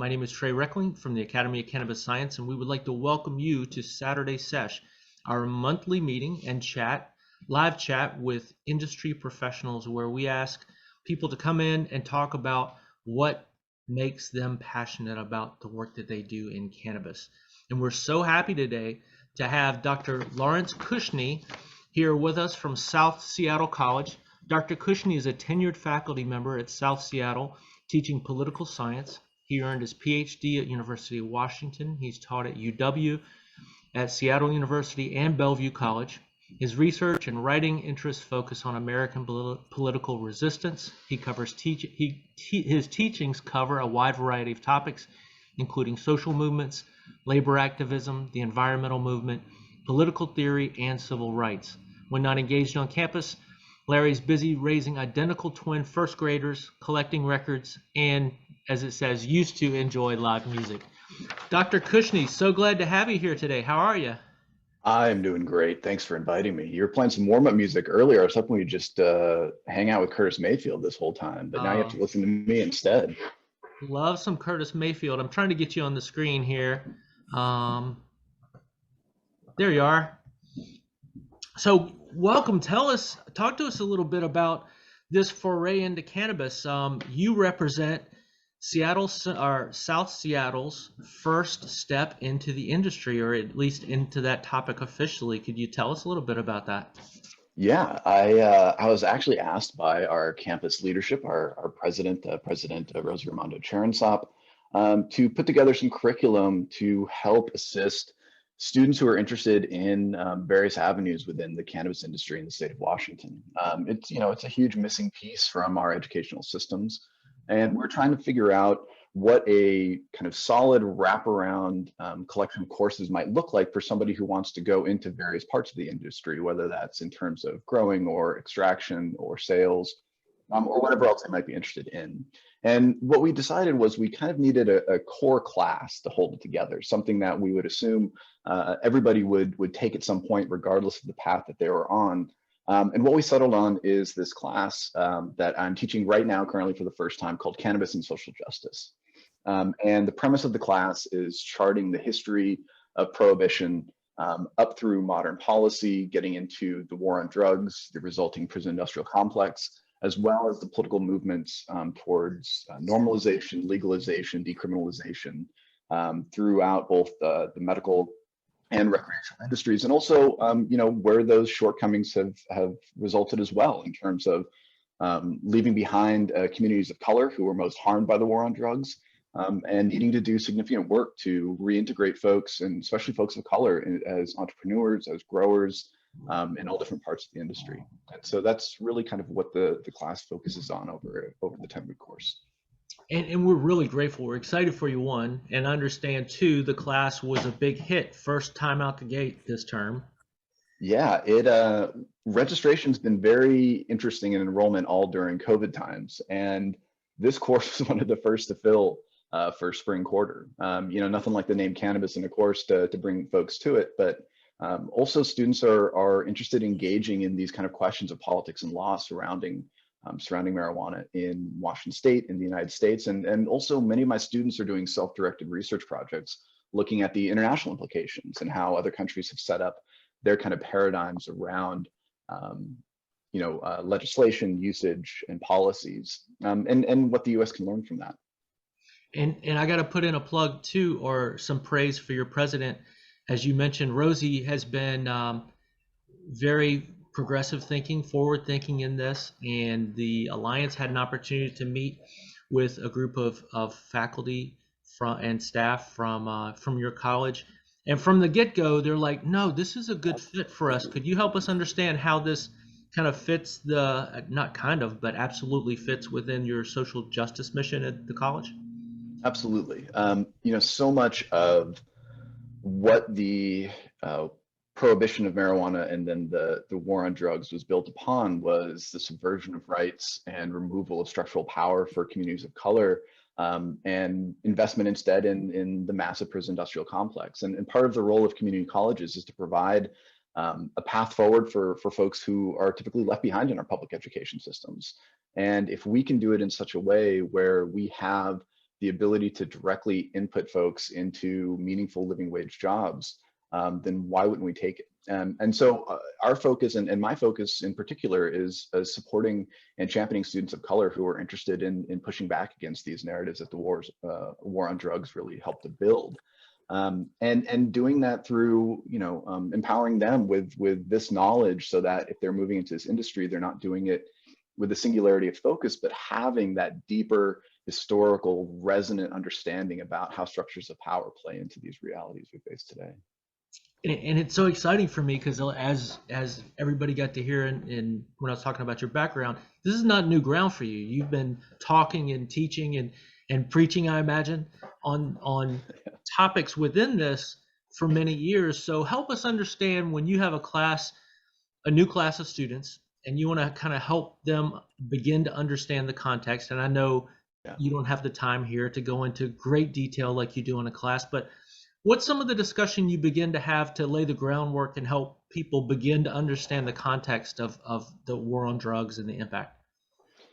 My name is Trey Reckling from the Academy of Cannabis Science, and we would like to welcome you to Saturday Sesh, our monthly meeting and live chat with industry professionals where we ask people to come in and talk about what makes them passionate about the work that they do in cannabis. And we're so happy today to have Dr. Lawrence Cushnie here with us from South Seattle College. Dr. Cushnie is a tenured faculty member at South Seattle teaching political science. He earned his PhD at University of Washington. He's taught at UW, at Seattle University, and Bellevue College. His research and writing interests focus on American political resistance. His teachings cover a wide variety of topics, including social movements, labor activism, the environmental movement, political theory, and civil rights. When not engaged on campus, Larry's busy raising identical twin first graders, collecting records, and, as it says, used to enjoy live music. Dr. Cushnie, so glad to have you here today. How are you? I'm doing great. Thanks for inviting me. You were playing some warm-up music earlier. I was hoping we'd just hang out with Curtis Mayfield this whole time, but now you have to listen to me instead. Love some Curtis Mayfield. I'm trying to get you on the screen here. There you are. So welcome. Talk to us a little bit about this foray into cannabis. You represent South Seattle's first step into the industry, or at least into that topic officially. Could you tell us a little bit about that? Yeah, I was actually asked by our campus leadership, our president, President Rosie Raimondo Cherensop, to put together some curriculum to help assist students who are interested in various avenues within the cannabis industry in the state of Washington. It's a huge missing piece from our educational systems, and we're trying to figure out what a kind of solid wraparound collection of courses might look like for somebody who wants to go into various parts of the industry, whether that's in terms of growing or extraction or sales, or whatever else they might be interested in. And what we decided was we kind of needed a core class to hold it together, something that we would assume everybody would take at some point, regardless of the path that they were on. And what we settled on is this class that I'm teaching right now, currently for the first time, called Cannabis and Social Justice. And the premise of the class is charting the history of Prohibition up through modern policy, getting into the war on drugs, the resulting prison industrial complex, as well as the political movements towards normalization, legalization, decriminalization throughout both the medical and recreational industries, and also where those shortcomings have resulted as well in terms of leaving behind communities of color who were most harmed by the war on drugs, and needing to do significant work to reintegrate folks, and especially folks of color, as entrepreneurs, as growers, in all different parts of the industry. And so that's really kind of what the class focuses on over the 10-week course. And we're really grateful. We're excited for you, one, and understand, two, the class was a big hit, first time out the gate this term. Yeah, registration's been very interesting in enrollment all during COVID times, and this course was one of the first to fill for spring quarter. Nothing like the name Cannabis in a course to bring folks to it, but also students are interested in engaging in these kind of questions of politics and law surrounding marijuana in Washington State, in the United States, and also many of my students are doing self-directed research projects looking at the international implications and how other countries have set up their kind of paradigms around legislation, usage, and policies, and what the U.S. can learn from that. And I got to put in a plug too, or some praise for your president. As you mentioned, Rosie has been very progressive thinking, forward thinking in this, and the Alliance had an opportunity to meet with a group of faculty and staff from your college. And from the get-go, they're like, no, this is a good fit for us. Could you help us understand how this kind of fits not kind of, but absolutely fits within your social justice mission at the college? Absolutely. So much of what the prohibition of marijuana and then the war on drugs was built upon was the subversion of rights and removal of structural power for communities of color, and investment instead in the massive prison industrial complex. And part of the role of community colleges is to provide a path forward for folks who are typically left behind in our public education systems. And if we can do it in such a way where we have the ability to directly input folks into meaningful living wage jobs, then why wouldn't we take it? And so our focus and my focus in particular is supporting and championing students of color who are interested in pushing back against these narratives that the war on drugs really helped to build. And doing that through, empowering them with this knowledge so that if they're moving into this industry, they're not doing it with a singularity of focus, but having that deeper historical resonant understanding about how structures of power play into these realities we face today. And it's so exciting for me because as everybody got to hear in when I was talking about your background, this is not new ground for you. You've been talking and teaching and preaching, I imagine, on topics within this for many years. So help us understand when you have a new class of students, and you want to kind of help them begin to understand the context. And I know you don't have the time here to go into great detail like you do in a class, but what's some of the discussion you begin to have to lay the groundwork and help people begin to understand the context of the war on drugs and the impact?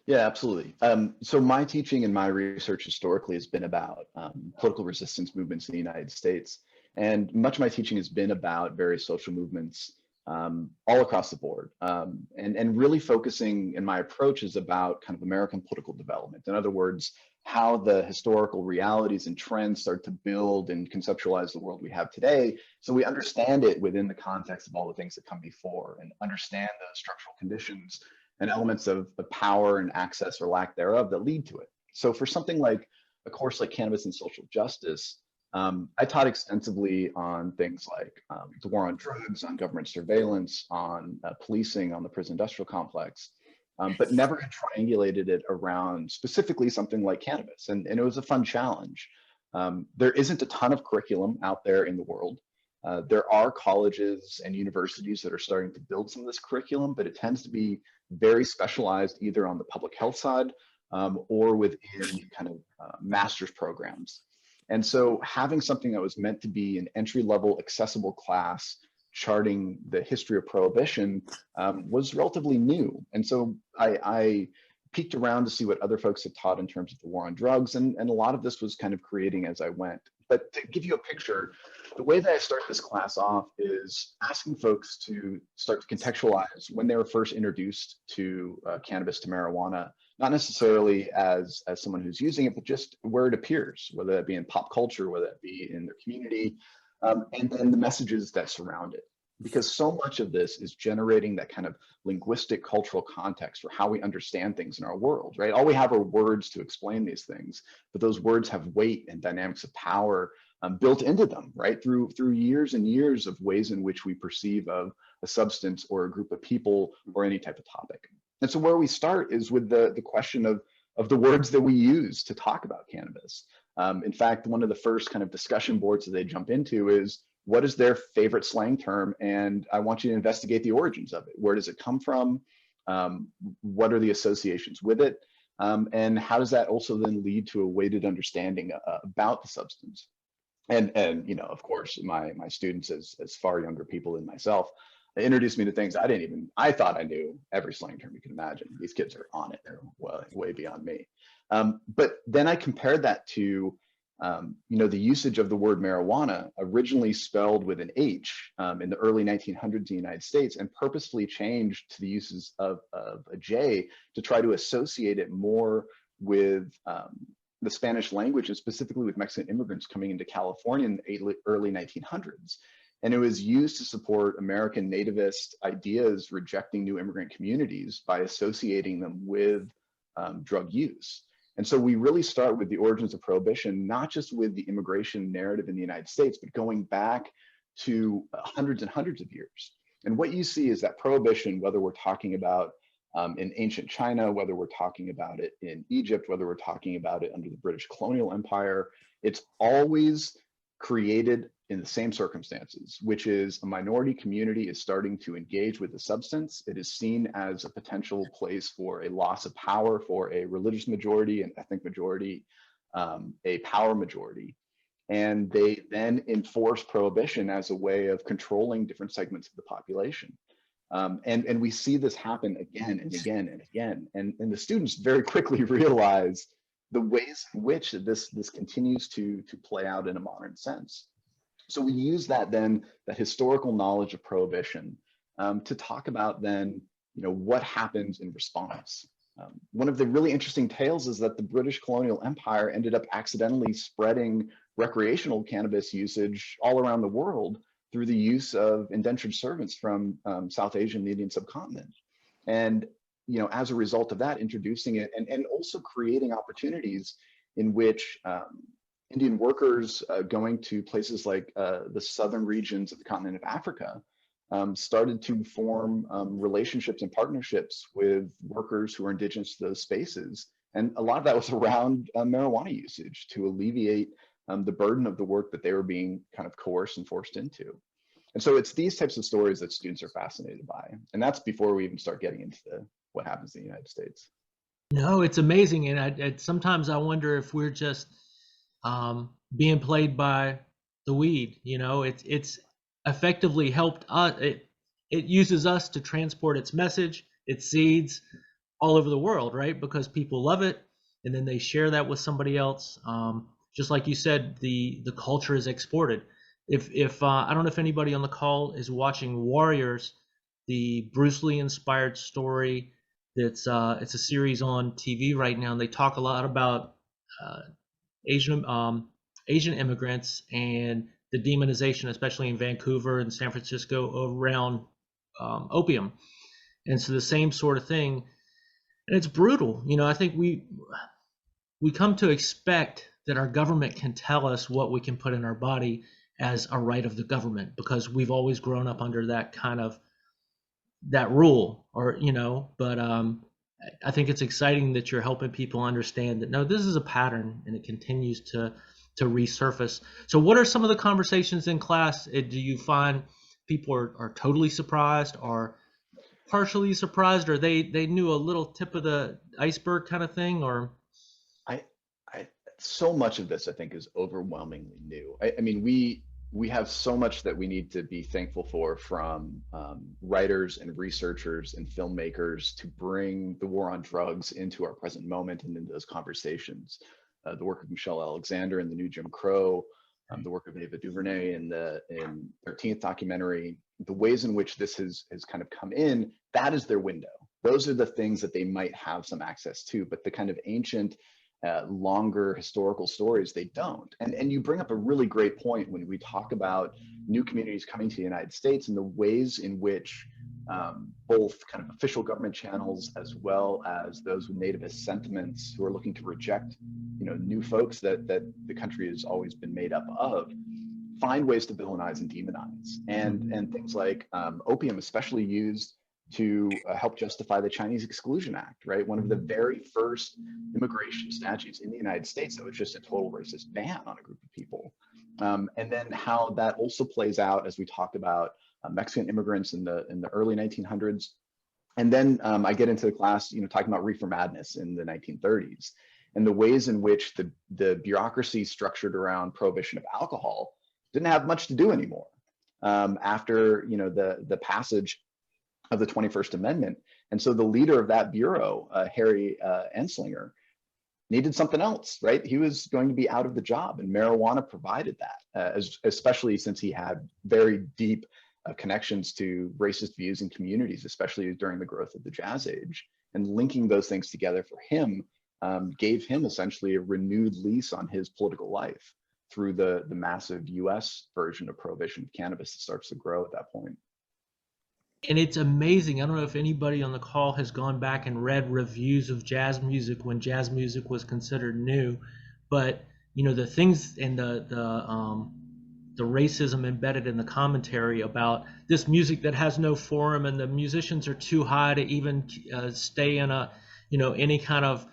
Yeah, absolutely. So my teaching and my research historically has been about political resistance movements in the United States. And much of my teaching has been about various social movements all across the board. And really focusing in my approach is about kind of American political development. In other words, how the historical realities and trends start to build and conceptualize the world we have today, so we understand it within the context of all the things that come before and understand the structural conditions and elements of the power and access or lack thereof that lead to it. So for something like a course like Cannabis and Social Justice, I taught extensively on things like the war on drugs, on government surveillance, on policing, on the prison industrial complex, but never had triangulated it around specifically something like cannabis. And it was a fun challenge. There isn't a ton of curriculum out there in the world. There are colleges and universities that are starting to build some of this curriculum, but it tends to be very specialized either on the public health side or within kind of master's programs. And so having something that was meant to be an entry-level accessible class charting the history of Prohibition was relatively new. And so I peeked around to see what other folks had taught in terms of the war on drugs, and a lot of this was kind of creating as I went. But to give you a picture, the way that I start this class off is asking folks to start to contextualize when they were first introduced to cannabis, to marijuana, not necessarily as someone who's using it, but just where it appears, whether that be in pop culture, whether that be in their community, and then the messages that surround it. Because so much of this is generating that kind of linguistic cultural context for how we understand things in our world, right? All we have are words to explain these things, but those words have weight and dynamics of power built into them, right? Through years and years of ways in which we perceive of a substance or a group of people or any type of topic. And so where we start is with the question of the words that we use to talk about cannabis. In fact, one of the first kind of discussion boards that they jump into is, what is their favorite slang term? And I want you to investigate the origins of it. Where does it come from? What are the associations with it? And how does that also then lead to a weighted understanding about the substance? And of course, my students, as far younger people than myself, they introduced me to things I thought I knew every slang term you can imagine. These kids are on it. They're way beyond me. But then I compared that to the usage of the word marijuana, originally spelled with an H in the early 1900s in the United States, and purposefully changed to the uses of a J to try to associate it more with the Spanish language, and specifically with Mexican immigrants coming into California in the early 1900s. And it was used to support American nativist ideas rejecting new immigrant communities by associating them with drug use. And so we really start with the origins of Prohibition, not just with the immigration narrative in the United States, but going back to hundreds and hundreds of years. And what you see is that Prohibition, whether we're talking about in ancient China, whether we're talking about it in Egypt, whether we're talking about it under the British colonial empire, it's always created in the same circumstances, which is a minority community is starting to engage with the substance. It is seen as a potential place for a loss of power for a religious majority, an ethnic majority, a power majority. And they then enforce prohibition as a way of controlling different segments of the population. And we see this happen again and again and again. And the students very quickly realize the ways in which this continues to play out in a modern sense. So we use that then, that historical knowledge of prohibition, to talk about then, what happens in response. One of the really interesting tales is that the British colonial empire ended up accidentally spreading recreational cannabis usage all around the world through the use of indentured servants from South Asia and the Indian subcontinent. And as a result of that, introducing it and also creating opportunities in which Indian workers going to places like the southern regions of the continent of Africa started to form relationships and partnerships with workers who are indigenous to those spaces. And a lot of that was around marijuana usage to alleviate the burden of the work that they were being kind of coerced and forced into. And so it's these types of stories that students are fascinated by. And that's before we even start getting into what happens in the United States. No, it's amazing, and sometimes I wonder if we're just being played by the weed. It's effectively helped us. It uses us to transport its message, its seeds, all over the world, right? Because people love it, and then they share that with somebody else. Just like you said, the culture is exported. If I don't know if anybody on the call is watching Warriors, the Bruce Lee inspired story. It's a series on TV right now, and they talk a lot about Asian immigrants and the demonization, especially in Vancouver and San Francisco, around opium. And so the same sort of thing, and it's brutal. I think we come to expect that our government can tell us what we can put in our body as a right of the government, because we've always grown up under that kind of that rule, but I think it's exciting that you're helping people understand that no, this is a pattern and it continues to resurface. So what are some of the conversations in class? Do you find people are totally surprised, or partially surprised, or they knew a little tip of the iceberg kind of thing? Or I so much of this, I think, is overwhelmingly new. I mean, we have so much that we need to be thankful for, from writers and researchers and filmmakers, to bring the war on drugs into our present moment and into those conversations. The work of Michelle Alexander in The New Jim Crow, the work of Ava DuVernay in 13th documentary, the ways in which this has kind of come in, that is their window. Those are the things that they might have some access to, but the kind of ancient, longer historical stories, they don't. And you bring up a really great point when we talk about new communities coming to the United States and the ways in which both kind of official government channels, as well as those with nativist sentiments who are looking to reject, new folks that the country has always been made up of, find ways to villainize and demonize. And things like opium, especially used to help justify the Chinese Exclusion Act, right? One of the very first immigration statutes in the United States that was just a total racist ban on a group of people. And then how that also plays out as we talk about Mexican immigrants in the early 1900s. And then I get into the class, talking about reefer madness in the 1930s, and the ways in which the bureaucracy structured around prohibition of alcohol didn't have much to do anymore after the passage of the 21st Amendment. And so the leader of that bureau, Harry Anslinger, needed something else, right? He was going to be out of the job, and marijuana provided that, especially since he had very deep connections to racist views and communities, especially during the growth of the Jazz Age. And linking those things together for him gave him essentially a renewed lease on his political life through the massive US version of prohibition of cannabis that starts to grow at that point. And it's amazing. I don't know if anybody on the call has gone back and read reviews of jazz music when jazz music was considered new, but the things and the racism embedded in the commentary about this music that has no form, and the musicians are too high to even stay in a any kind of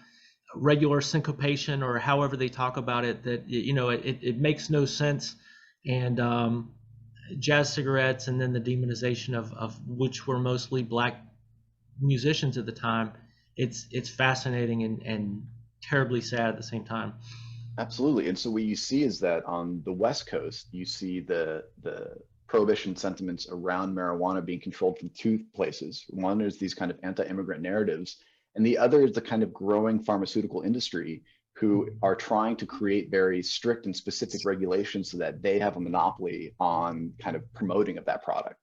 regular syncopation, or however they talk about it, that it makes no sense. And jazz cigarettes, and then the demonization of which were mostly Black musicians at the time. It's fascinating and terribly sad at the same time. Absolutely. And so what you see is that on the West Coast, you see the prohibition sentiments around marijuana being controlled from two places. One is these kind of anti-immigrant narratives, and the other is the kind of growing pharmaceutical industry who are trying to create very strict and specific regulations so that they have a monopoly on kind of promoting of that product.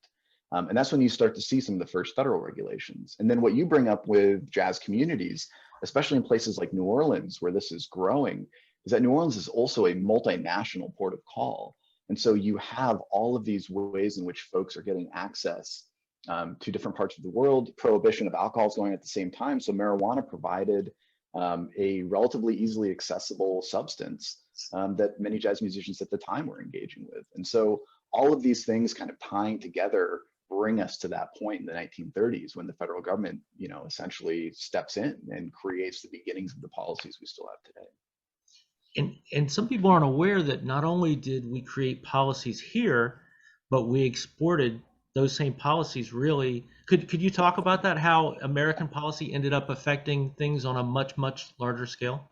And that's when you start to see some of the first federal regulations. And then what you bring up with jazz communities, especially in places like New Orleans, where this is growing, is that New Orleans is also a multinational port of call. And so you have all of these ways in which folks are getting access to different parts of the world. Prohibition of alcohol is going at the same time. So marijuana provided a relatively easily accessible substance that many jazz musicians at the time were engaging with. And so all of these things kind of tying together bring us to that point in the 1930s when the federal government, essentially steps in and creates the beginnings of the policies we still have today. And some people aren't aware that not only did we create policies here, but we exported those same policies. Really, could you talk about that, how American policy ended up affecting things on a much larger scale?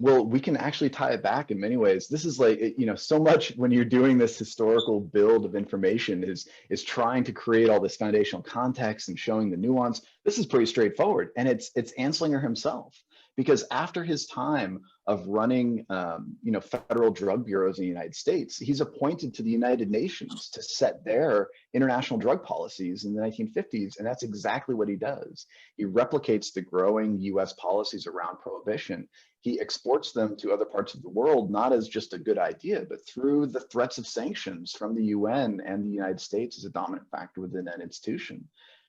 Well, we can actually tie it back in many ways. This is like, so much when you're doing this historical build of information is trying to create all this foundational context and showing the nuance. This is pretty straightforward, and it's Anslinger himself, because after his time of running, federal drug bureaus in the United States, he's appointed to the United Nations to set their international drug policies in the 1950s, and that's exactly what he does. He replicates the growing U.S. policies around prohibition. He exports them to other parts of the world, not as just a good idea, but through the threats of sanctions from the UN and the United States as a dominant factor within that institution.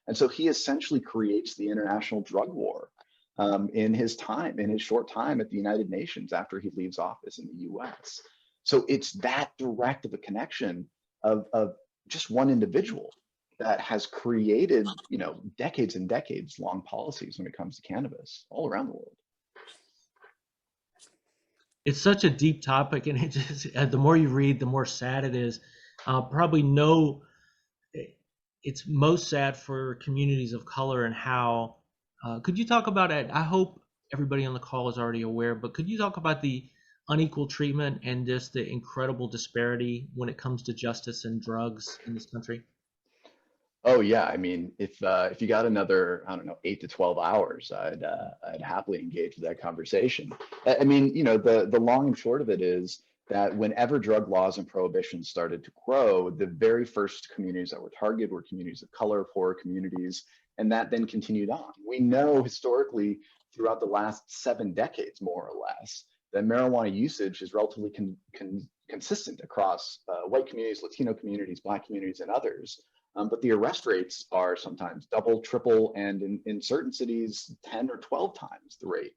And so he essentially creates the international drug war in his short time at the United Nations after he leaves office in the US. So it's that direct of a connection of just one individual that has created, decades and decades long policies when it comes to cannabis all around the world. It's such a deep topic, and it just, the more you read, the more sad it is. It's most sad for communities of color, and how, could you talk about it? I hope everybody on the call is already aware, but could you talk about the unequal treatment and just the incredible disparity when it comes to justice and drugs in this country? Oh yeah, I mean, if you got another, I don't know, 8 to 12 hours, I'd happily engage with that conversation. I mean, the long and short of it is that whenever drug laws and prohibition started to grow, the very first communities that were targeted were communities of color, poor communities, and that then continued on. We know historically throughout the last 7 decades, more or less, that marijuana usage is relatively consistent across white communities, Latino communities, Black communities, and others. But the arrest rates are sometimes double, triple, and in certain cities, 10 or 12 times the rate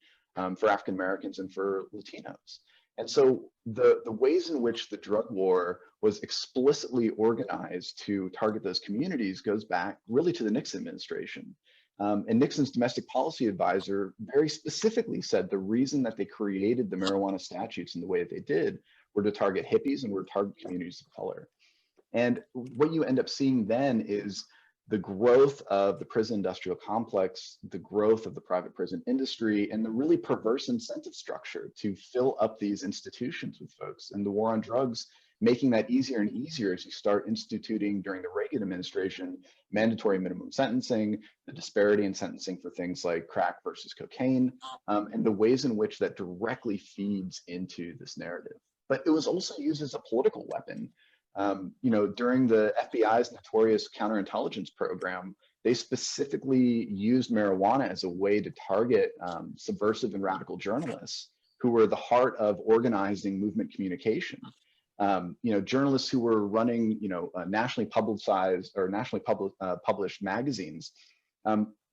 for African Americans and for Latinos. And so the ways in which the drug war was explicitly organized to target those communities goes back really to the Nixon administration. And Nixon's domestic policy advisor very specifically said the reason that they created the marijuana statutes in the way that they did were to target hippies and were to target communities of color. And what you end up seeing then is the growth of the prison industrial complex, the growth of the private prison industry, and the really perverse incentive structure to fill up these institutions with folks. And the war on drugs, making that easier and easier as you start instituting during the Reagan administration, mandatory minimum sentencing, the disparity in sentencing for things like crack versus cocaine, and the ways in which that directly feeds into this narrative. But it was also used as a political weapon. During the FBI's notorious counterintelligence program, they specifically used marijuana as a way to target subversive and radical journalists who were the heart of organizing movement communication. Journalists who were running, nationally publicized or nationally published magazines.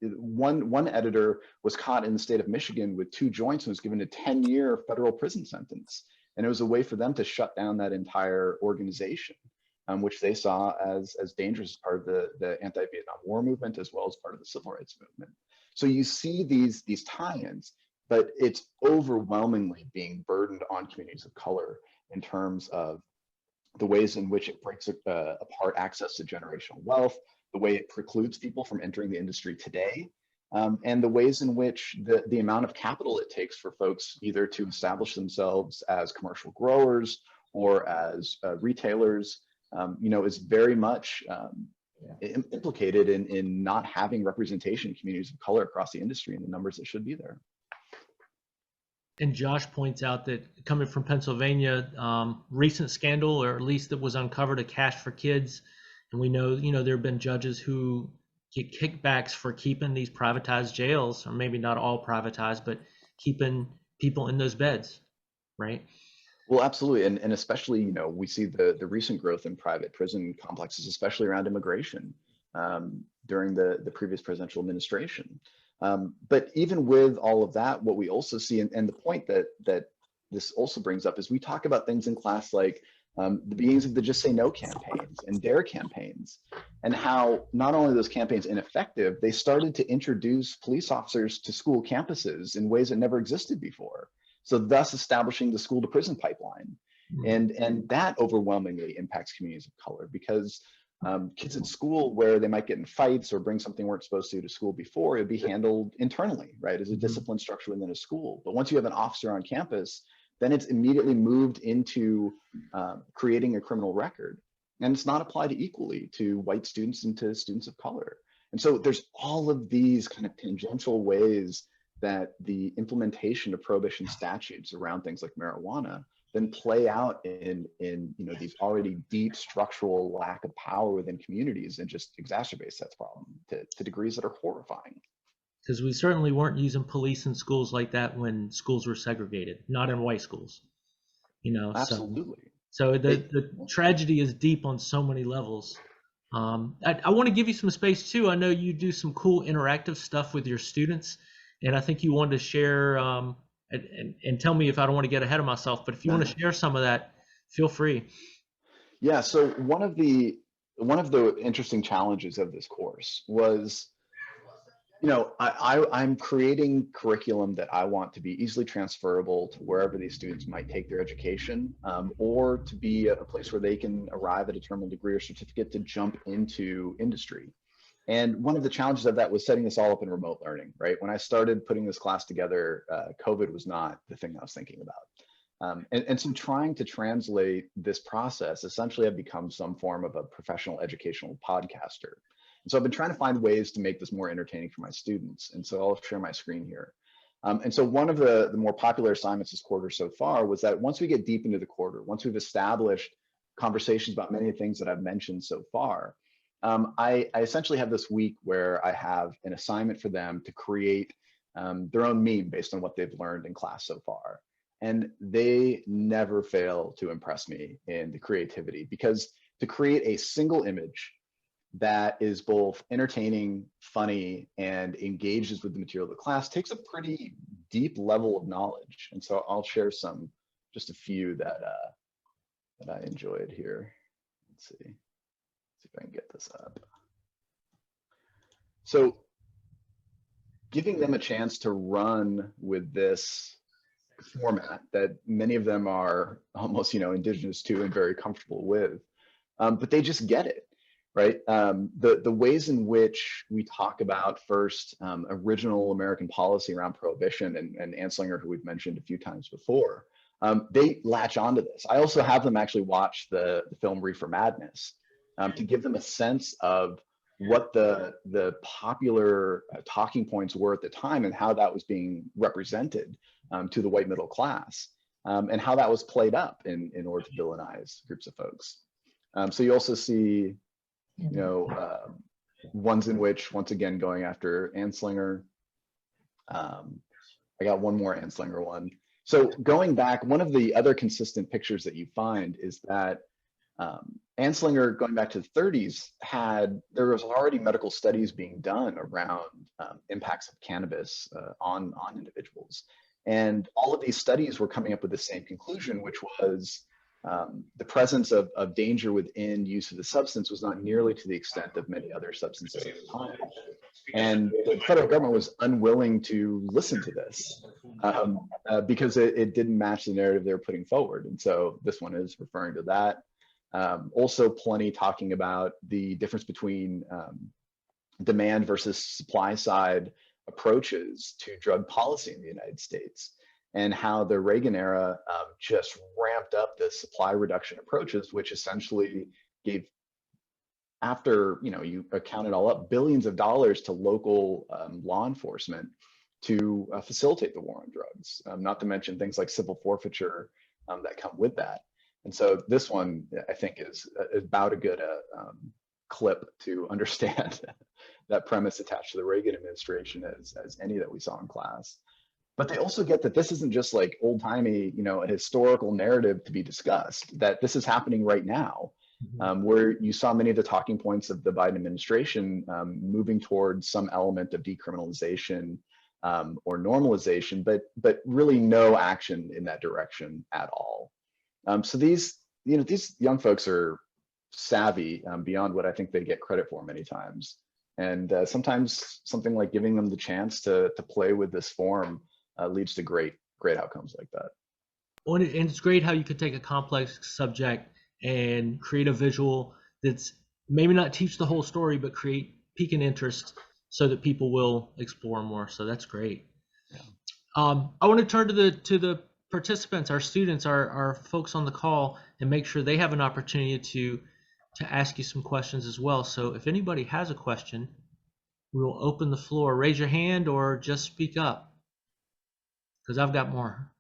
One editor was caught in the state of Michigan with 2 joints and was given a 10-year federal prison sentence. And it was a way for them to shut down that entire organization, which they saw as dangerous as part of the anti-Vietnam War movement, as well as part of the civil rights movement. So you see these tie-ins, but it's overwhelmingly being burdened on communities of color in terms of the ways in which it breaks apart access to generational wealth, the way it precludes people from entering the industry today, and the ways in which the amount of capital it takes for folks either to establish themselves as commercial growers or as retailers, is very much implicated in not having representation in communities of color across the industry in the numbers that should be there. And Josh points out that coming from Pennsylvania, recent scandal, or at least that was uncovered, a Cash for Kids, and we know, there have been judges who get kickbacks for keeping these privatized jails, or maybe not all privatized, but keeping people in those beds, right? Well, absolutely, and especially, we see the recent growth in private prison complexes, especially around immigration, during the previous presidential administration. But even with all of that, what we also see, and the point that this also brings up, is we talk about things in class like the beginnings of the Just Say No campaigns and DARE campaigns, and how not only are those campaigns ineffective, they started to introduce police officers to school campuses in ways that never existed before. So thus establishing the school to prison pipeline. And that overwhelmingly impacts communities of color, because kids at school, where they might get in fights or bring something weren't supposed to school before, it'd be handled internally, right, as a discipline structure within a school. But once you have an officer on campus, then it's immediately moved into creating a criminal record. And it's not applied equally to white students and to students of color. And so there's all of these kind of tangential ways that the implementation of prohibition statutes around things like marijuana then play out in these already deep structural lack of power within communities, and just exacerbates that problem to degrees that are horrifying. Because we certainly weren't using police in schools like that when schools were segregated, not in white schools, Absolutely. So the tragedy is deep on so many levels. I want to give you some space too. I know you do some cool interactive stuff with your students, and I think you wanted to share, and tell me if I don't want to get ahead of myself, but if you want to share some of that, feel free. Yeah, so one of the interesting challenges of this course was, I'm creating curriculum that I want to be easily transferable to wherever these students might take their education, or to be a place where they can arrive at a terminal degree or certificate to jump into industry. And one of the challenges of that was setting this all up in remote learning, right? When I started putting this class together, COVID was not the thing I was thinking about. And so trying to translate this process, essentially I've become some form of a professional educational podcaster. And so I've been trying to find ways to make this more entertaining for my students. And so I'll share my screen here. And so one of the more popular assignments this quarter so far was that once we get deep into the quarter, once we've established conversations about many of the things that I've mentioned so far, I essentially have this week where I have an assignment for them to create their own meme based on what they've learned in class so far. And they never fail to impress me in the creativity, because to create a single image that is both entertaining, funny, and engages with the material of the class takes a pretty deep level of knowledge. And so I'll share just a few that I enjoyed here. Let's see if I can get this up. So giving them a chance to run with this format that many of them are almost, indigenous to and very comfortable with, but they just get it. Right. The ways in which we talk about first original American policy around prohibition, and Anslinger, who we've mentioned a few times before, they latch onto this. I also have them actually watch the film Reefer Madness to give them a sense of what the popular talking points were at the time, and how that was being represented to the white middle class, and how that was played up in order to villainize groups of folks. So you also see ones in which, once again, going after Anslinger. I got one more Anslinger one. So going back, one of the other consistent pictures that you find is that Anslinger, going back to the 30s, there was already medical studies being done around impacts of cannabis on individuals. And all of these studies were coming up with the same conclusion, which was the presence of danger within use of the substance was not nearly to the extent of many other substances at the time. And the federal government was unwilling to listen to this because it didn't match the narrative they were putting forward. And so this one is referring to that. Also plenty talking about the difference between demand versus supply side approaches to drug policy in the United States, and how the Reagan era just ramped up the supply reduction approaches, which essentially gave, after you count it all up, billions of dollars to local law enforcement to facilitate the war on drugs, not to mention things like civil forfeiture that come with that. And so this one, I think, is about a good clip to understand that premise attached to the Reagan administration as any that we saw in class. But they also get that this isn't just like old-timey, a historical narrative to be discussed, that this is happening right now, where you saw many of the talking points of the Biden administration moving towards some element of decriminalization or normalization, but really no action in that direction at all. So these young folks are savvy beyond what I think they get credit for many times. And sometimes something like giving them the chance to play with this form leads to great outcomes like that. Well, and it's great how you could take a complex subject and create a visual that's maybe not teach the whole story, but pique an interest so that people will explore more. So that's great. Yeah. I want to turn to the participants, our students, our folks on the call, and make sure they have an opportunity to ask you some questions as well. So if anybody has a question, we will open the floor. Raise your hand or just speak up, because I've got more.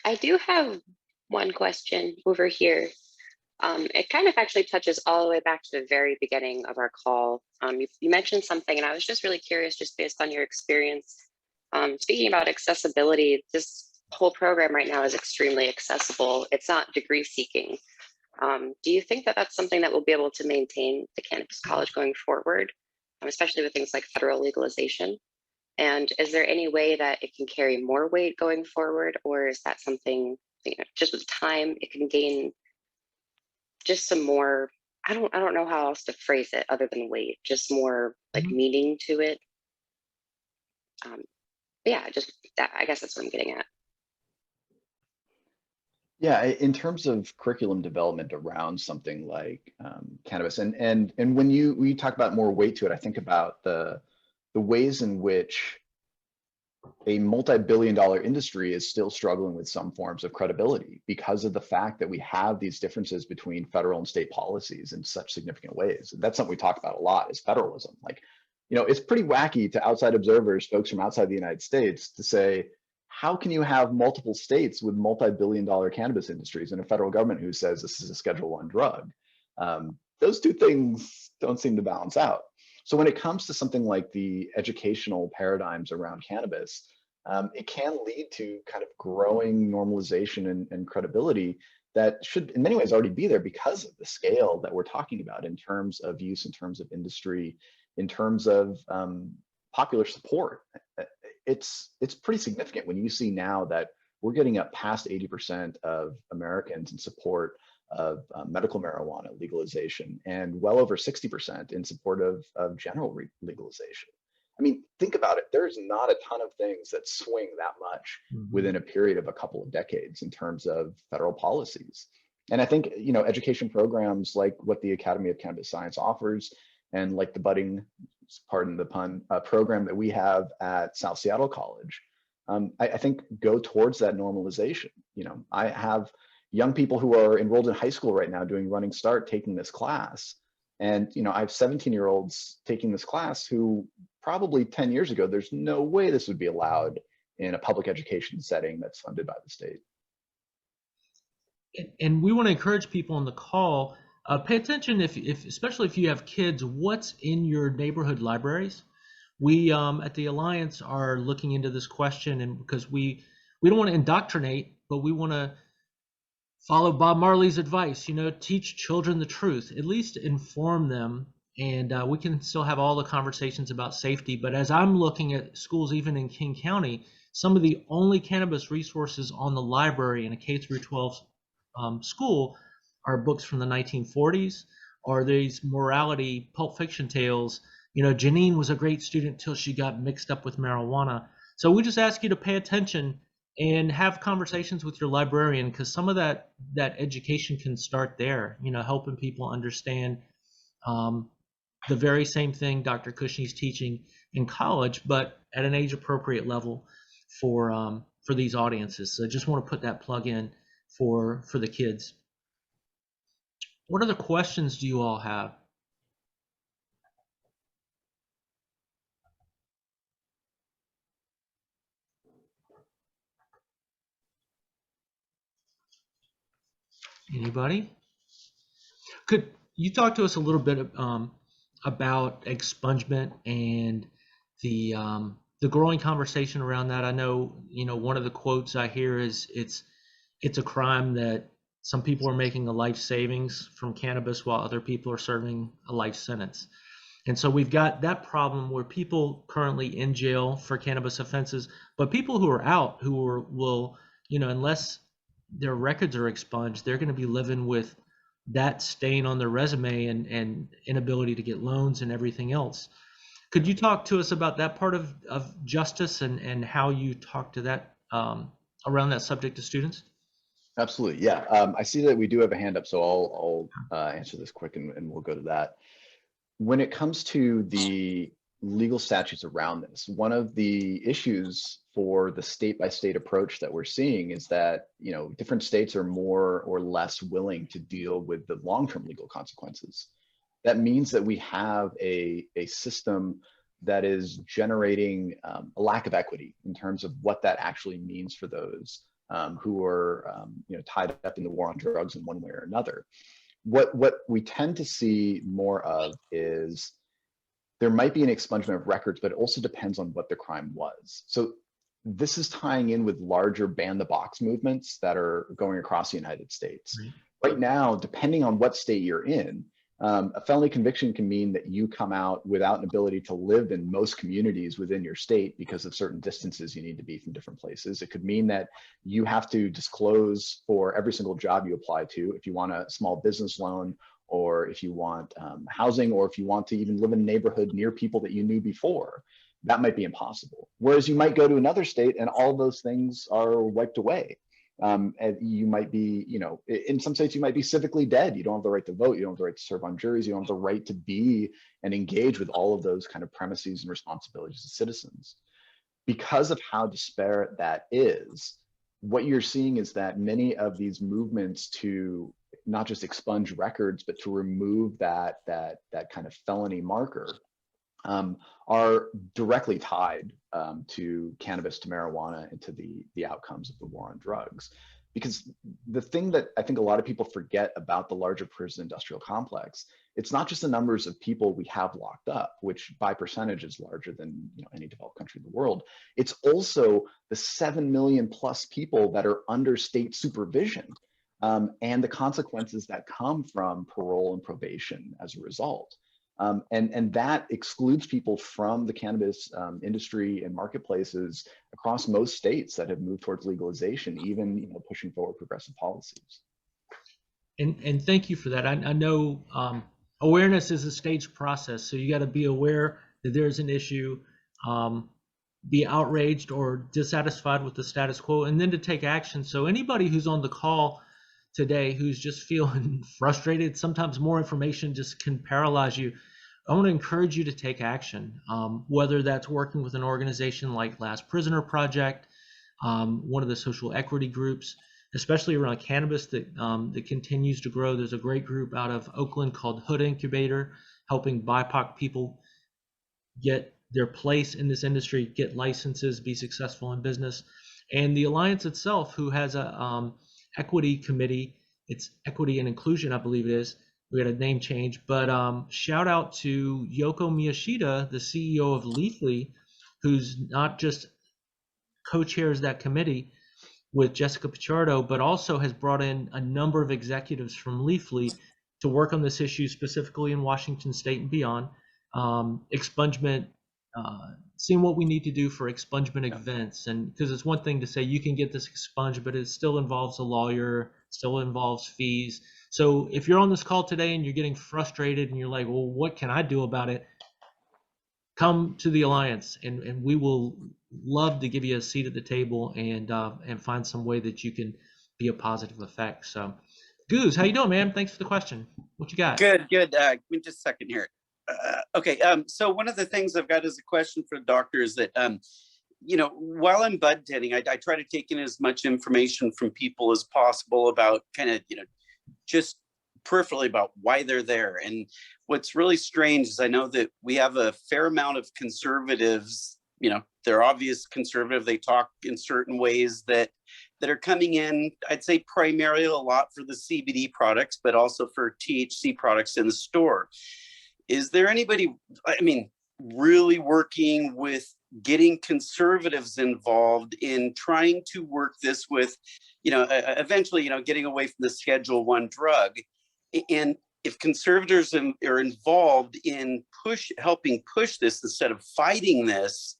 I do have one question over here. It kind of actually touches all the way back to the very beginning of our call. You mentioned something, and I was just really curious, just based on your experience. Speaking about accessibility, this whole program right now is extremely accessible. It's not degree seeking. Do you think that that's something that we'll be able to maintain the Cannabis College going forward, especially with things like federal legalization? And is there any way that it can carry more weight going forward, or is that something, just with time, it can gain just some more, I don't know how else to phrase it other than weight, just more like meaning to it? Yeah, just that, I guess that's what I'm getting at. Yeah, in terms of curriculum development around something like cannabis, and when you talk about more weight to it, I think about the ways in which a multi-billion-dollar industry is still struggling with some forms of credibility because of the fact that we have these differences between federal and state policies in such significant ways. That's something we talk about a lot, is federalism. Like, it's pretty wacky to outside observers, folks from outside the United States, to say, how can you have multiple states with multi-billion-dollar cannabis industries and a federal government who says this is a Schedule I drug? Those two things don't seem to balance out. So when it comes to something like the educational paradigms around cannabis, it can lead to kind of growing normalization and credibility that should in many ways already be there because of the scale that we're talking about in terms of use, in terms of industry, in terms of popular support. It's pretty significant when you see now that we're getting up past 80% of Americans in support of medical marijuana legalization, and well over 60% in support of general legalization. I mean, think about it. There's not a ton of things that swing that much within a period of a couple of decades in terms of federal policies. And I think, education programs like what the Academy of Cannabis Science offers, and like the budding, pardon the pun, program that we have at South Seattle College, I think go towards that normalization. I have young people who are enrolled in high school right now doing Running Start taking this class. And, I have 17-year-olds taking this class who probably 10 years ago, there's no way this would be allowed in a public education setting that's funded by the state. And we want to encourage people on the call, pay attention especially if you have kids, what's in your neighborhood libraries. We at the Alliance are looking into this question, and because we don't want to indoctrinate, but we want to follow Bob Marley's advice, teach children the truth, at least inform them. And we can still have all the conversations about safety. But as I'm looking at schools, even in King County, some of the only cannabis resources on the library in a K through 12 school are books from the 1940s, or these morality Pulp Fiction tales. Janine was a great student till she got mixed up with marijuana. So we just ask you to pay attention and have conversations with your librarian, because some of that education can start there, helping people understand the very same thing Dr. Cushnie's teaching in college, but at an age appropriate level for these audiences. So I just want to put that plug in for the kids. What other questions do you all have? Anybody? Could you talk to us a little bit about expungement and the growing conversation around that? I know, one of the quotes I hear is it's a crime that some people are making a life savings from cannabis while other people are serving a life sentence. And so we've got that problem where people currently in jail for cannabis offenses, but people who are out will, unless their records are expunged, they're going to be living with that stain on their resume and inability to get loans and everything else. Could you talk to us about that part of justice and how you talk to that around that subject to students? Absolutely. Yeah. I see that we do have a hand up, so I'll answer this quick and we'll go to that. When it comes to the legal statutes around this, one of the issues for the state-by-state approach that we're seeing is that, different states are more or less willing to deal with the long-term legal consequences. That means that we have a system that is generating a lack of equity in terms of what that actually means for those who are tied up in the war on drugs in one way or another. What we tend to see more of is there might be an expungement of records, but it also depends on what the crime was. So this is tying in with larger ban the box movements that are going across the United States. Right now, depending on what state you're in, a felony conviction can mean that you come out without an ability to live in most communities within your state because of certain distances you need to be from different places. It could mean that you have to disclose for every single job you apply to, if you want a small business loan, or if you want housing, or if you want to even live in a neighborhood near people that you knew before. That might be impossible. Whereas you might go to another state and all those things are wiped away. And you might be, in some states, you might be civically dead. You don't have the right to vote. You don't have the right to serve on juries. You don't have the right to be and engage with all of those kind of premises and responsibilities as citizens. Because of how disparate that is, what you're seeing is that many of these movements to not just expunge records, but to remove that kind of felony marker are directly tied to cannabis, to marijuana, and to the outcomes of the war on drugs. Because the thing that I think a lot of people forget about the larger prison industrial complex, it's not just the numbers of people we have locked up, which by percentage is larger than any developed country in the world. It's also the 7 million plus people that are under state supervision and the consequences that come from parole and probation as a result. And that excludes people from the cannabis industry and marketplaces across most states that have moved towards legalization, even pushing forward progressive policies. And thank you for that. I know awareness is a staged process, so you got to be aware that there's an issue, be outraged or dissatisfied with the status quo, and then to take action. So anybody who's on the call today who's just feeling frustrated, sometimes more information just can paralyze you. I want to encourage you to take action, whether that's working with an organization like Last Prisoner Project, one of the social equity groups, especially around cannabis that continues to grow. There's a great group out of Oakland called Hood Incubator, helping BIPOC people get their place in this industry, get licenses, be successful in business. And the Alliance itself, who has a equity committee, it's equity and inclusion, I believe it is. We got a name change, but shout out to Yoko Miyashita, the CEO of Leafly, who's not just co-chairs that committee with Jessica Pichardo, but also has brought in a number of executives from Leafly to work on this issue, specifically in Washington State and beyond. Expungement, seeing what we need to do for expungement events. And because it's one thing to say you can get this expunged, but it still involves a lawyer, still involves fees. So if you're on this call today and you're getting frustrated and you're like, well, what can I do about it? Come to the Alliance, and we will love to give you a seat at the table and find some way that you can be a positive effect. So, Goose, how you doing, man? Thanks for the question. What you got? Good. Give me just a second here. Okay. So one of the things I've got is a question for the doctor is that, while I'm bud tending, I try to take in as much information from people as possible about kind of, just peripherally about why they're there. And what's really strange is I know that we have a fair amount of conservatives, they're obvious conservative. They talk in certain ways that that are coming in, I'd say primarily a lot for the CBD products, but also for THC products in the store. Is there anybody, I mean, really working with getting conservatives involved in trying to work this with, eventually, getting away from the Schedule I drug? And if conservatives are involved in helping push this instead of fighting this,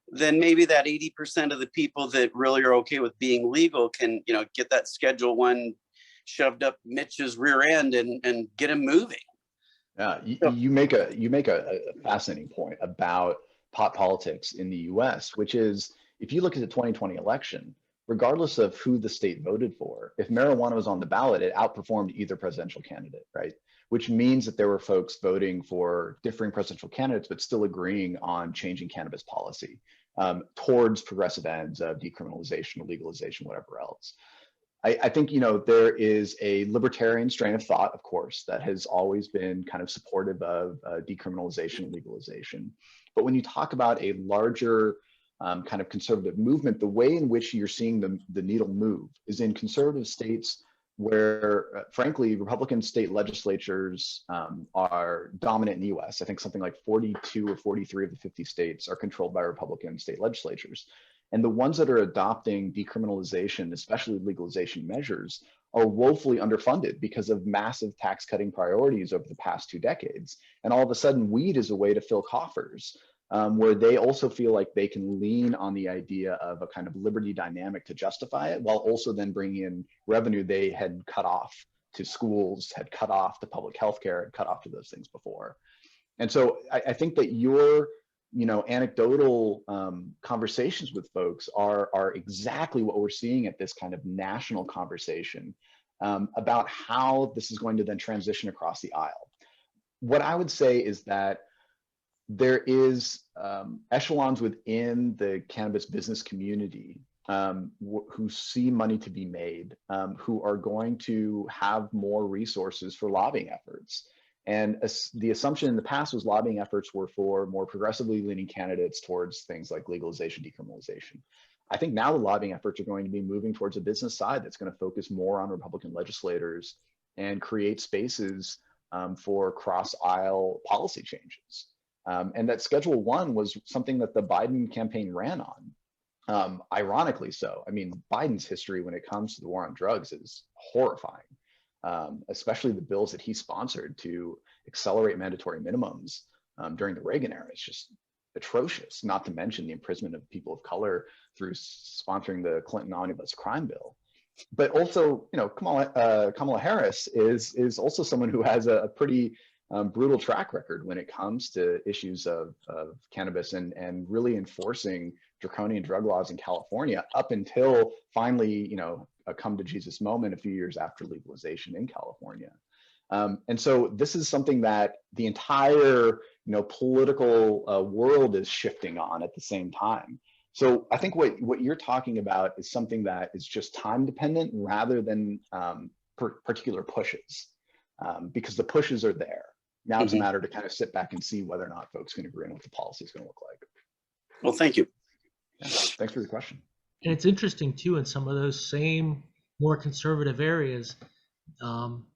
then maybe that 80% of the people that really are okay with being legal can, get that Schedule I shoved up Mitch's rear end and get him moving. You make a fascinating point about pot politics in the US, which is, if you look at the 2020 election, regardless of who the state voted for, if marijuana was on the ballot, it outperformed either presidential candidate, right? Which means that there were folks voting for differing presidential candidates, but still agreeing on changing cannabis policy towards progressive ends of decriminalization, legalization, whatever else. I think, there is a libertarian strain of thought, of course, that has always been kind of supportive of decriminalization and legalization. But when you talk about a larger kind of conservative movement, the way in which you're seeing the needle move is in conservative states where, frankly, Republican state legislatures are dominant in the US. I think something like 42 or 43 of the 50 states are controlled by Republican state legislatures. And the ones that are adopting decriminalization, especially legalization measures, are woefully underfunded because of massive tax cutting priorities over the past 2 decades. And all of a sudden, weed is a way to fill coffers, where they also feel like they can lean on the idea of a kind of liberty dynamic to justify it, while also then bringing in revenue they had cut off to schools, had cut off to public health care, had cut off to those things before. And so I think that your anecdotal conversations with folks are exactly what we're seeing at this kind of national conversation about how this is going to then transition across the aisle. What I would say is that there is echelons within the cannabis business community who see money to be made, who are going to have more resources for lobbying efforts. And the assumption in the past was lobbying efforts were for more progressively leaning candidates towards things like legalization, decriminalization. I think now the lobbying efforts are going to be moving towards a business side that's going to focus more on Republican legislators and create spaces for cross-aisle policy changes. And that Schedule I was something that the Biden campaign ran on. Ironically so. I mean, Biden's history when it comes to the war on drugs is horrifying. Especially the bills that he sponsored to accelerate mandatory minimums during the Reagan era. It's just atrocious, not to mention the imprisonment of people of color through sponsoring the Clinton omnibus crime bill. But also, Kamala Harris is also someone who has a pretty brutal track record when it comes to issues of cannabis and really enforcing draconian drug laws in California up until finally, a come to Jesus moment a few years after legalization in California. And so this is something that the entire, political world is shifting on at the same time. So I think what you're talking about is something that is just time dependent rather than particular pushes, because the pushes are there. Now it's a matter to kind of sit back and see whether or not folks can agree on what the policy is going to look like. Well, thank you. Yeah, thanks for the question. And it's interesting too, in some of those same more conservative areas,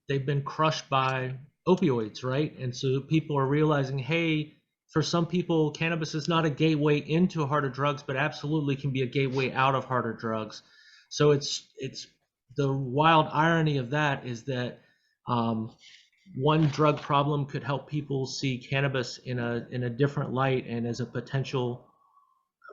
they've been crushed by opioids, right? And so people are realizing, hey, for some people, cannabis is not a gateway into harder drugs, but absolutely can be a gateway out of harder drugs. So it's the wild irony of that is that one drug problem could help people see cannabis in a different light and as a potential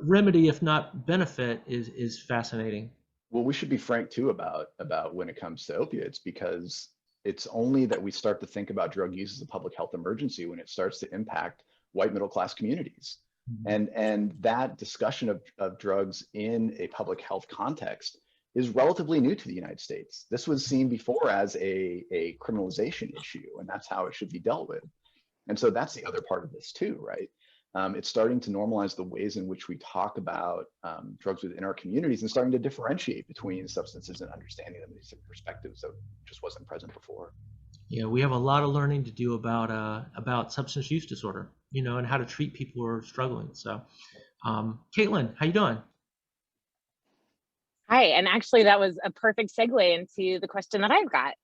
remedy, if not benefit, is fascinating. Well, we should be frank too about when it comes to opiates, because it's only that we start to think about drug use as a public health emergency when it starts to impact white middle class communities. Mm-hmm. And that discussion of drugs in a public health context is relatively new to the United States. This was seen before as a criminalization issue, and that's how it should be dealt with. And so that's the other part of this too, right? It's starting to normalize the ways in which we talk about drugs within our communities and starting to differentiate between substances and understanding them in these different perspectives that just wasn't present before. Yeah, we have a lot of learning to do about substance use disorder, and how to treat people who are struggling. So, Caitlin, how you doing? Hi, and actually that was a perfect segue into the question that I've got.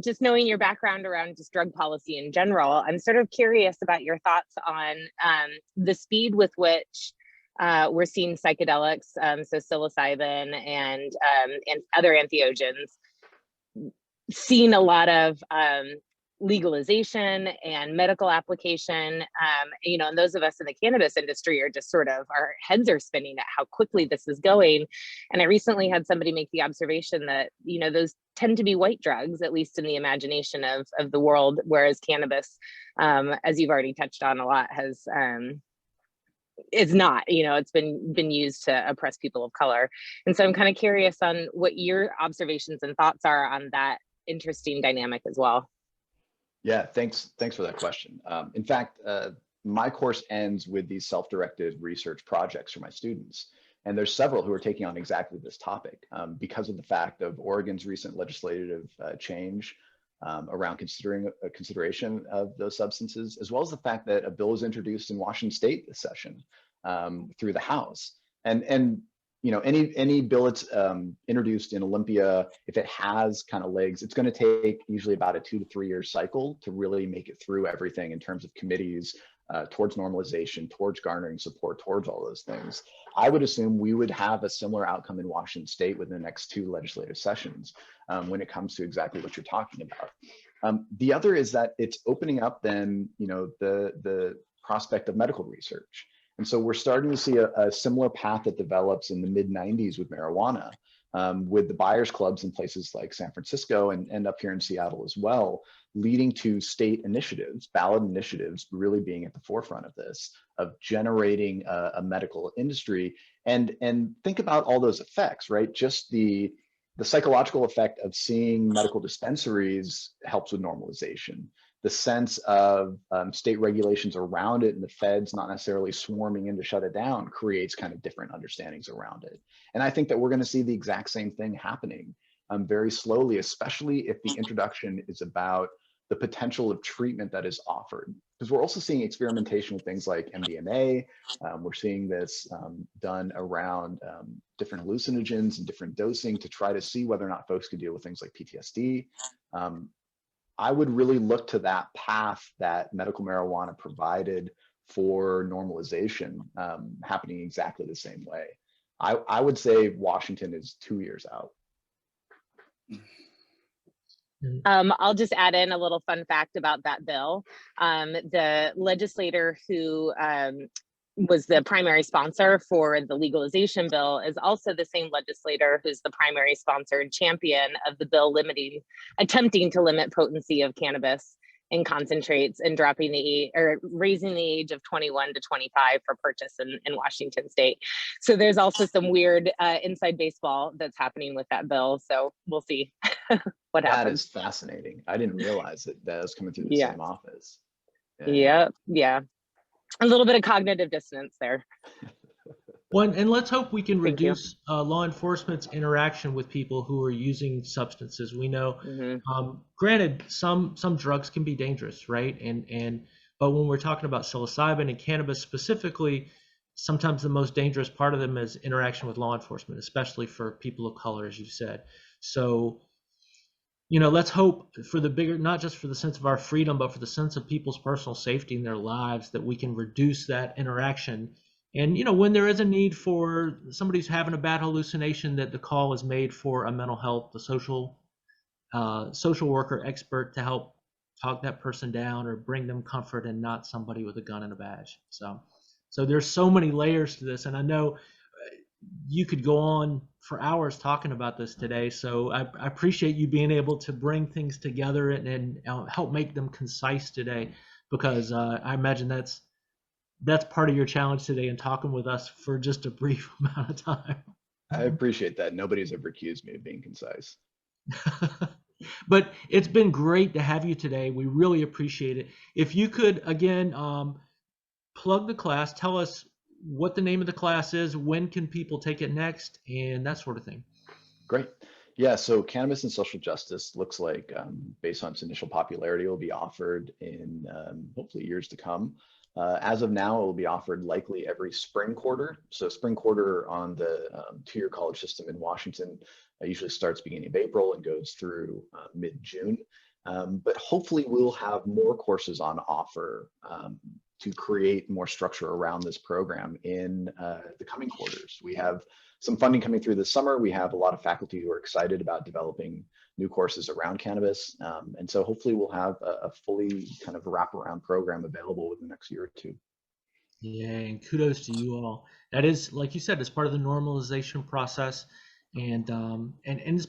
Just knowing your background around just drug policy in general, I'm sort of curious about your thoughts on the speed with which we're seeing psychedelics, so psilocybin and other entheogens, seeing a lot of legalization and medical application, and those of us in the cannabis industry are just sort of, our heads are spinning at how quickly this is going. And I recently had somebody make the observation that, those tend to be white drugs, at least in the imagination of the world, whereas cannabis, as you've already touched on a lot, has it's not, it's been used to oppress people of color. And so I'm kind of curious on what your observations and thoughts are on that interesting dynamic as well. Yeah, thanks for that question. In fact, my course ends with these self-directed research projects for my students. And there's several who are taking on exactly this topic because of the fact of Oregon's recent legislative change around consideration of those substances, as well as the fact that a bill was introduced in Washington State this session through the House. And any bill that's introduced in Olympia, if it has kind of legs, it's going to take usually about a 2 to 3 year cycle to really make it through everything in terms of committees, towards normalization, towards garnering support, towards all those things. I would assume we would have a similar outcome in Washington State within the next 2 legislative sessions when it comes to exactly what you're talking about. The other is that it's opening up then, the prospect of medical research. And so we're starting to see a similar path that develops in the mid-90s with marijuana, with the buyers clubs in places like San Francisco and up here in Seattle as well, leading to state initiatives, ballot initiatives, really being at the forefront of this, of generating a medical industry. And think about all those effects, right? Just the psychological effect of seeing medical dispensaries helps with normalization. The sense of state regulations around it and the feds not necessarily swarming in to shut it down creates kind of different understandings around it. And I think that we're going to see the exact same thing happening very slowly, especially if the introduction is about the potential of treatment that is offered. Because we're also seeing experimentation with things like MDMA. We're seeing this done around different hallucinogens and different dosing to try to see whether or not folks could deal with things like PTSD. I would really look to that path that medical marijuana provided for normalization happening exactly the same way. I would say Washington is 2 years out. I'll just add in a little fun fact about that bill. The legislator who was the primary sponsor for the legalization bill is also the same legislator who's the primary sponsor and champion of the bill attempting to limit potency of cannabis in concentrates and raising the age of 21 to 25 for purchase in Washington State. So there's also some weird inside baseball that's happening with that bill. So we'll see what happens. That is fascinating. I didn't realize that was coming through the same office. Yeah. A little bit of cognitive dissonance there. Well, and let's hope we can reduce law enforcement's interaction with people who are using substances. We know, granted, some drugs can be dangerous, right? But when we're talking about psilocybin and cannabis specifically, sometimes the most dangerous part of them is interaction with law enforcement, especially for people of color, as you said. So, let's hope for the bigger, not just for the sense of our freedom, but for the sense of people's personal safety in their lives, that we can reduce that interaction. And, when there is a need for somebody who's having a bad hallucination, that the call is made for a mental health, the social worker expert to help talk that person down or bring them comfort, and not somebody with a gun and a badge. So there's so many layers to this. And I know you could go on for hours talking about this today. So I appreciate you being able to bring things together and help make them concise today, because I imagine that's part of your challenge today in talking with us for just a brief amount of time. I appreciate that. Nobody's ever accused me of being concise. But it's been great to have you today. We really appreciate it. If you could, again, plug the class, tell us what the name of the class is, when can people take it next, and that sort of thing. Great. Yeah, so Cannabis and Social Justice looks like, based on its initial popularity, will be offered in hopefully years to come. As of now, it will be offered likely every spring quarter. So spring quarter on the two-year college system in Washington usually starts beginning of April and goes through mid-June. But hopefully we'll have more courses on offer to create more structure around this program in the coming quarters. We have some funding coming through this summer. We have a lot of faculty who are excited about developing new courses around cannabis. And so hopefully we'll have a fully kind of wraparound program available within the next year or two. Yeah, and kudos to you all. That is, like you said, it's part of the normalization process, and it's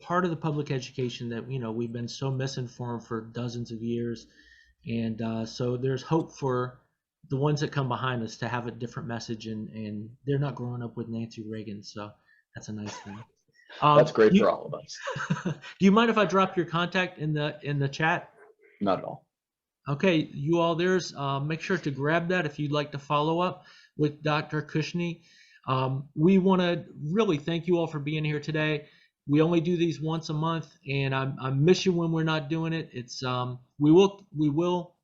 part of the public education that we've been so misinformed for dozens of years, and so there's hope for the ones that come behind us to have a different message, and they're not growing up with Nancy Reagan, so that's a nice thing. That's great for all of us. Do you mind if I drop your contact in the chat? Not at all. Okay, you all, make sure to grab that if you'd like to follow up with Dr. Cushnie. We want to really thank you all for being here today. We only do these once a month, and I miss you when we're not doing it. It's we will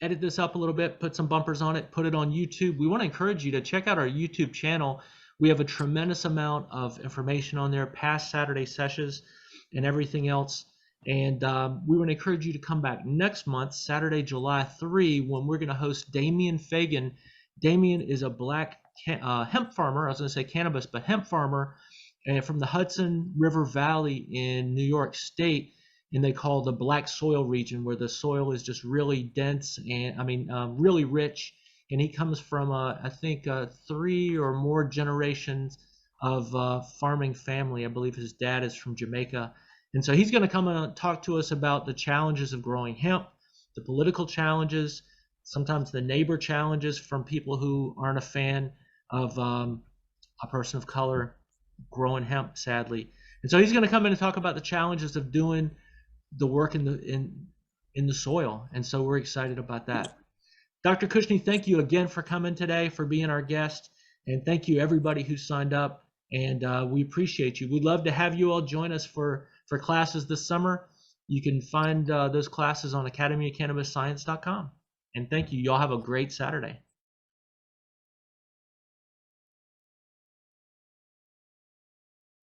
edit this up a little bit, put some bumpers on it, put it on YouTube. We want to encourage you to check out our YouTube channel. We have a tremendous amount of information on there, past Saturday sessions and everything else. And we want to encourage you to come back next month, Saturday, July 3, when we're going to host Damian Fagan. Damian is a black hemp farmer. I was going to say cannabis, but hemp farmer, and from the Hudson River Valley in New York State, and they call the black soil region, where the soil is just really dense and really rich. And he comes from I think 3 or more generations of farming family. I believe his dad is from Jamaica. And so he's going to come and talk to us about the challenges of growing hemp, the political challenges, sometimes the neighbor challenges from people who aren't a fan of a person of color growing hemp, sadly. And so he's going to come in and talk about the challenges of doing the work in the soil. And so we're excited about that. Dr. Cushnie, thank you again for coming today, for being our guest. And thank you everybody who signed up. And we appreciate you. We'd love to have you all join us for classes this summer. You can find those classes on academyofcannabisscience.com. And thank you. Y'all have a great Saturday.